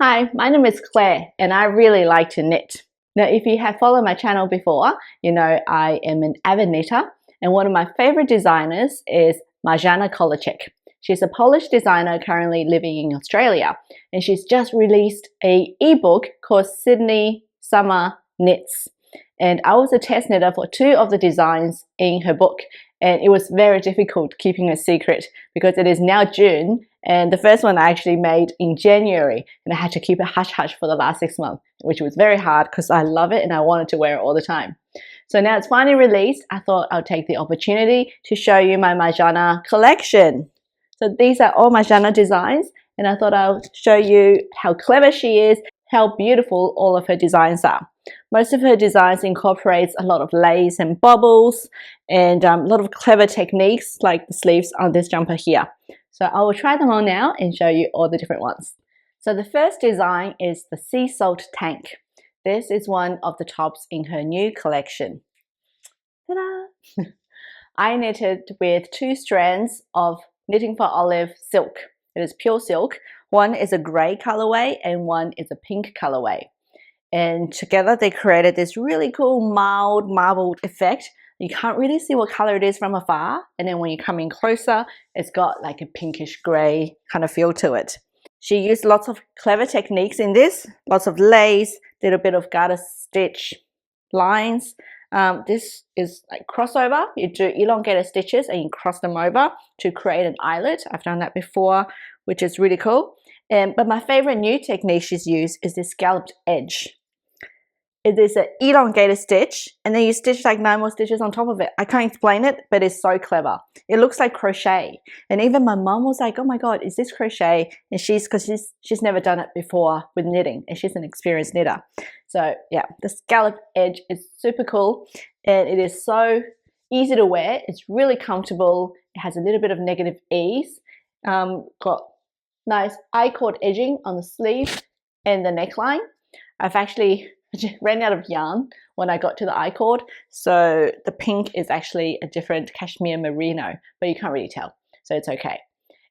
Hi, my name is Claire and I really like to knit. Now, if you have followed my channel before, you know I am an avid knitter and one of my favorite designers is Marzena Kołaczek. She's a Polish designer currently living in Australia and she's just released an ebook called Sydney Summer Knits. And I was a test knitter for two of the designs in her book and it was very difficult keeping a secret because it is now June and the first one I actually made in January and I had to keep it hush-hush for the last 6 months, which was very hard because I love it and I wanted to wear it all the time. So now it's finally released, I thought I'll take the opportunity to show you my Marzena collection. So these are all Marzena designs and I thought I'll show you how clever she is, how beautiful all of her designs are. Most of her designs incorporates a lot of lace and bubbles and a lot of clever techniques like the sleeves on this jumper here. So I will try them on now and show you all the different ones. So the first design is the sea salt tank. This is one of the tops in her new collection. Ta-da! I knitted with 2 strands of Knitting for Olive silk. It is pure silk. One is a grey colorway and one is a pink colorway. And together they created this really cool mild marbled effect. You can't really see what color it is from afar, and then when you come in closer it's got like a pinkish grey kind of feel to it. She used lots of clever techniques in this, lots of lace, did a bit of garter stitch lines. This is like crossover. You do elongated stitches and you cross them over to create an eyelet. I've done that before, which is really cool. But my favorite new technique she's used is this scalloped edge. It is an elongated stitch and then you stitch like 9 more stitches on top of it. I can't explain it, but it's so clever. It looks like crochet. And even my mom was like, oh my god, is this crochet? And she's never done it before with knitting and she's an experienced knitter. So yeah, the scalloped edge is super cool and it is so easy to wear. It's really comfortable. It has a little bit of negative ease. Got nice I-cord edging on the sleeve and the neckline. I've actually ran out of yarn when I got to the I-cord, so the pink is actually a different cashmere merino, but you can't really tell, so it's okay.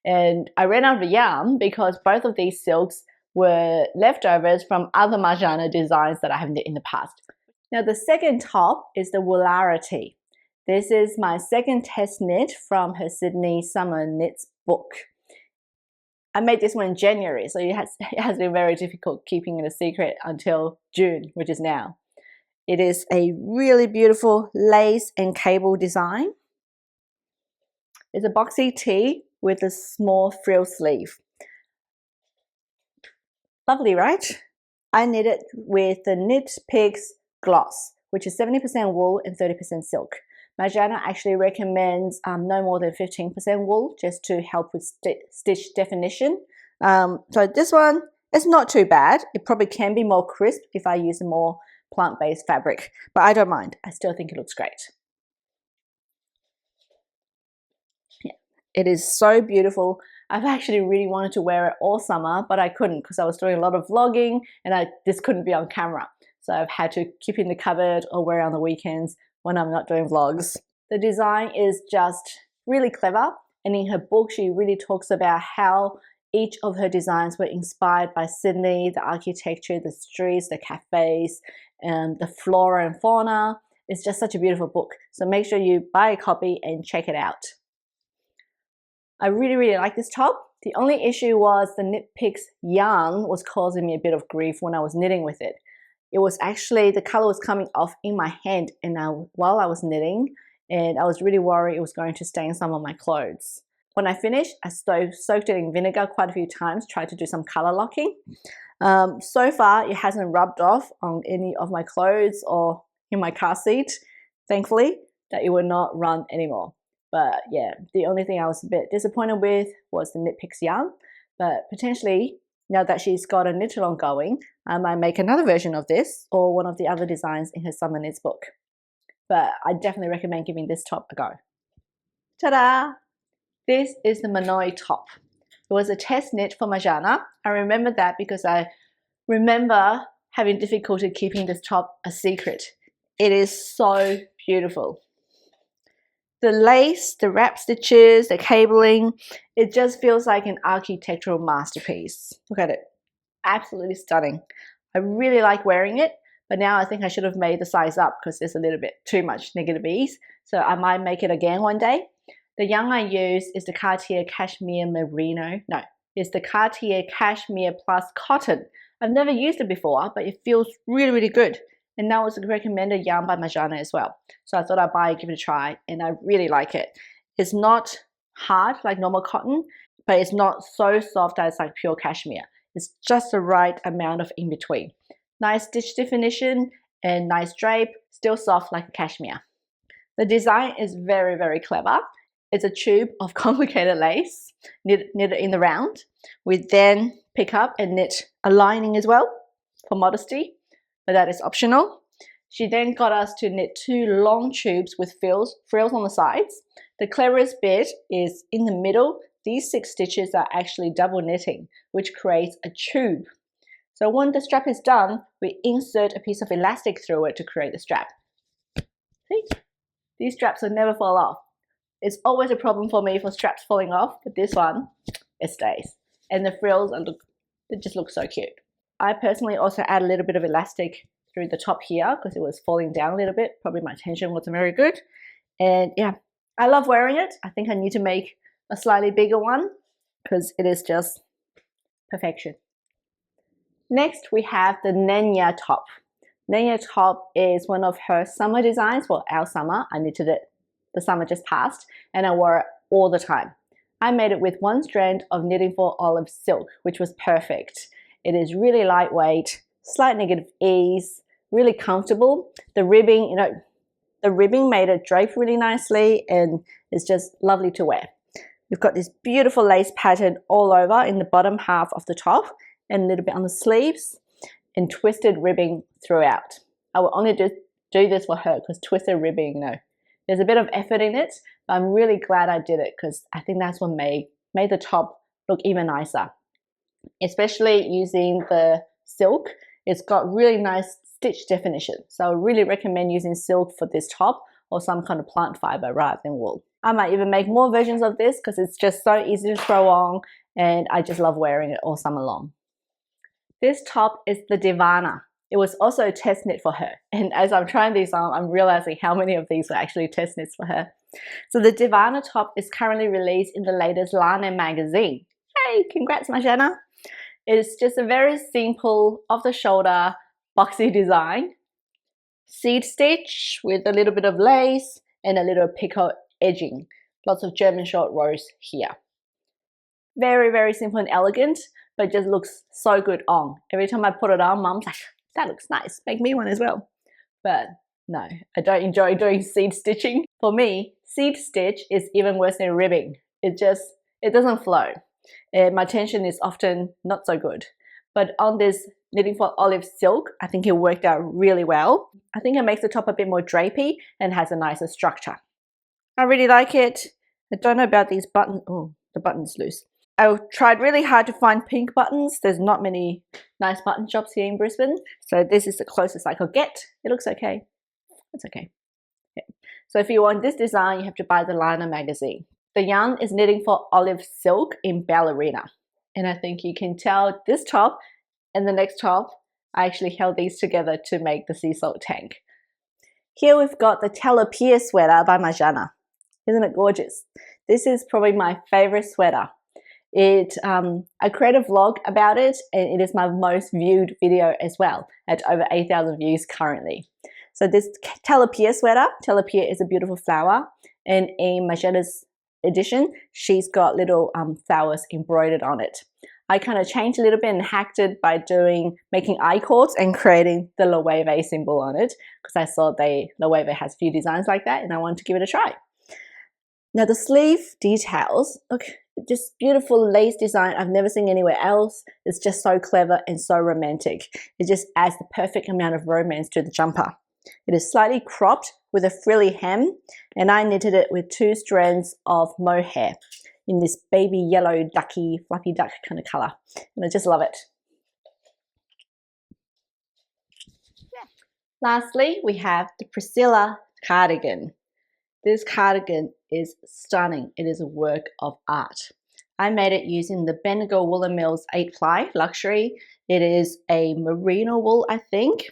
And I ran out of yarn because both of these silks were leftovers from other Marzena designs that I have knit in the past. Now the second top is the Vality. This is my second test knit from her Sydney Summer Knits book. I made this one in January, so it has been very difficult keeping it a secret until June, which is now. It is a really beautiful lace and cable design. It's a boxy tee with a small frill sleeve. Lovely, right? I knit it with the Knit Picks Gloss, which is 70% wool and 30% silk. Marzena actually recommends no more than 15% wool just to help with stitch definition. So this one is not too bad. It probably can be more crisp if I use a more plant-based fabric, but I don't mind. I still think it looks great. Yeah, it is so beautiful. I've actually really wanted to wear it all summer, but I couldn't because I was doing a lot of vlogging and this couldn't be on camera. So I've had to keep it in the cupboard or wear it on the weekends when I'm not doing vlogs. The design is just really clever, and in her book she really talks about how each of her designs were inspired by Sydney, the architecture, the streets, the cafes, and the flora and fauna. It's just such a beautiful book, so make sure you buy a copy and check it out. I really like this top. The only issue was the Knit Picks yarn was causing me a bit of grief when I was knitting with it. It was actually, the color was coming off in my hand and while I was knitting, and I was really worried it was going to stain some of my clothes. When I finished, I soaked it in vinegar quite a few times, tried to do some color locking. So far, it hasn't rubbed off on any of my clothes or in my car seat, thankfully, that it will not run anymore. But yeah, the only thing I was a bit disappointed with was the Knit Picks yarn, but potentially, now that she's got a knit along going, I might make another version of this or one of the other designs in her Summer Knits book. But I definitely recommend giving this top a go. Ta-da! This is the Manoa top. It was a test knit for Marzena. I remember that because I remember having difficulty keeping this top a secret. It is so beautiful. The lace, the wrap stitches, the cabling, it just feels like an architectural masterpiece. Look at it. Absolutely stunning. I really like wearing it, but now I think I should have made the size up because there's a little bit too much negative ease. So I might make it again one day. The yarn I use is the Cartier Cashmere Merino. No, it's the Cartier Cashmere Plus Cotton. I've never used it before, but it feels really, really good. And that was a recommended yarn by Marzena as well. So I thought I'd buy it, give it a try, and I really like it. It's not hard like normal cotton, but it's not so soft that it's like pure cashmere. It's just the right amount of in between. Nice stitch definition and nice drape, still soft like a cashmere. The design is very, very clever. It's a tube of complicated lace knitted in the round. We then pick up and knit a lining as well for modesty, but that is optional. She then got us to knit 2 long tubes with frills on the sides. The cleverest bit is in the middle. These 6 stitches are actually double knitting, which creates a tube. So when the strap is done, we insert a piece of elastic through it to create the strap. See? These straps will never fall off. It's always a problem for me for straps falling off, but this one, it stays. And the frills, they just look so cute. I personally also add a little bit of elastic through the top here because it was falling down a little bit. Probably my tension wasn't very good. And yeah, I love wearing it. I think I need to make a slightly bigger one because it is just perfection. Next, we have the Nenya top. Nenya top is one of her summer designs. Well, our summer, I knitted it the summer just passed, and I wore it all the time. I made it with 1 strand of knitting for olive silk, which was perfect. It is really lightweight, slight negative ease, really comfortable. The ribbing, the ribbing made it drape really nicely, and it's just lovely to wear. We've got this beautiful lace pattern all over in the bottom half of the top and a little bit on the sleeves, and twisted ribbing throughout. I will only do this for her because twisted ribbing, there's a bit of effort in it, but I'm really glad I did it because I think that's what made the top look even nicer. Especially using the silk, it's got really nice stitch definition. So I really recommend using silk for this top or some kind of plant fiber rather than wool. I might even make more versions of this because it's just so easy to throw on and I just love wearing it all summer long. This top is the Divana. It was also a test knit for her. And as I'm trying these on, I'm realizing how many of these were actually test knits for her. So the Divana top is currently released in the latest Lana magazine. Hey, congrats, Marzena. It's just a very simple, off-the-shoulder, boxy design. Seed stitch with a little bit of lace and a little picot edging. Lots of German short rows here. Very, very simple and elegant, but it just looks so good on. Every time I put it on, Mum's like, that looks nice, make me one as well. But no, I don't enjoy doing seed stitching. For me, seed stitch is even worse than ribbing. It doesn't flow. And my tension is often not so good. But on this knitting for olive silk, I think it worked out really well. I think it makes the top a bit more drapey and has a nicer structure. I really like it. I don't know about these buttons. Oh, the button's loose. I tried really hard to find pink buttons. There's not many nice button shops here in Brisbane. So this is the closest I could get. It looks okay. It's okay. Yeah. So if you want this design, you have to buy the Lana magazine. The yarn is knitting for olive silk in ballerina. And I think you can tell this top and the next top, I actually held these together to make the sea salt tank. Here we've got the Talia sweater by Marzena. Isn't it gorgeous? This is probably my favorite sweater. I create a vlog about it and it is my most viewed video as well at over 8,000 views currently. So this Talia sweater, Talia is a beautiful flower, and in Marzena's edition she's got little flowers embroidered on it. I kind of changed a little bit and hacked it by making I-cords and creating the Loewe symbol on it because I saw Loewe has a few designs like that and I wanted to give it a try. Now the sleeve details, look, just beautiful lace design I've never seen anywhere else. It's just so clever and so romantic. It just adds the perfect amount of romance to the jumper. It is slightly cropped with a frilly hem, and I knitted it with 2 strands of mohair in this baby yellow ducky, fluffy duck kind of color. And I just love it. Yeah. Lastly, we have the Priscilla cardigan. This cardigan is stunning. It is a work of art. I made it using the Bendigo Woolen Mills 8 ply luxury. It is a merino wool, I think.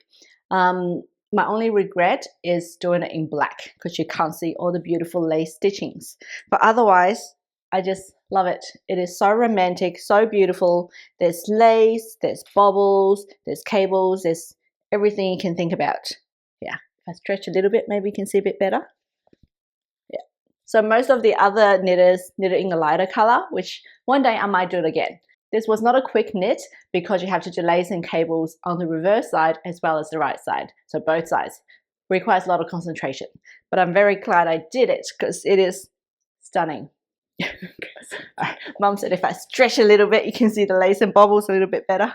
My only regret is doing it in black because you can't see all the beautiful lace stitchings. But otherwise, I just love it. It is so romantic, so beautiful. There's lace, there's bobbles, there's cables, there's everything you can think about. Yeah, if I stretch a little bit, maybe you can see a bit better. Yeah. So most of the other knitters knit it in a lighter color, which one day I might do it again. This was not a quick knit because you have to do lace and cables on the reverse side as well as the right side. So both sides. Requires a lot of concentration. But I'm very glad I did it because it is stunning. Mum said if I stretch a little bit, you can see the lace and bobbles a little bit better.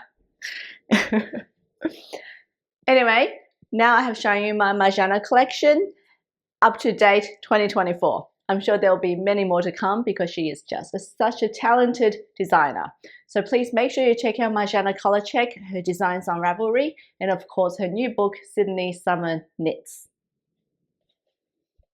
Anyway, now I have shown you my Marzena collection up to date 2024. I'm sure there will be many more to come because she is just such a talented designer. So please make sure you check out Marzena Kołaczek, her designs on Ravelry, and of course her new book, Sydney Summer Knits.